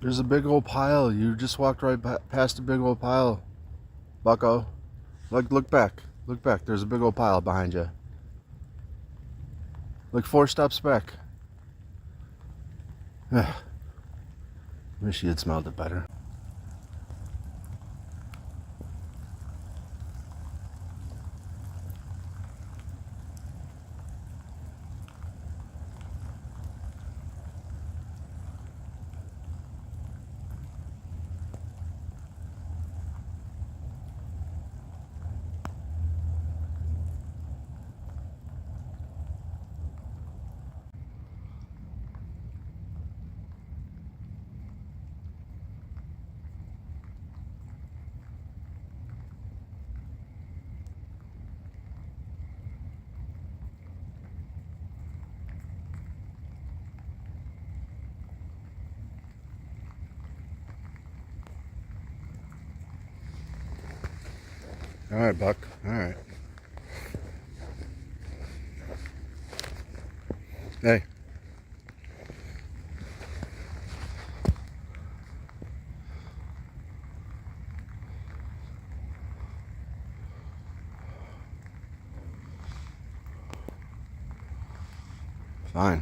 There's a big old pile. You just walked right past a big old pile, bucko. Look back. Look back. There's a big old pile behind you. Look 4 steps back. Wish you had smelled it better. All right, Buck. All right. Hey. Fine.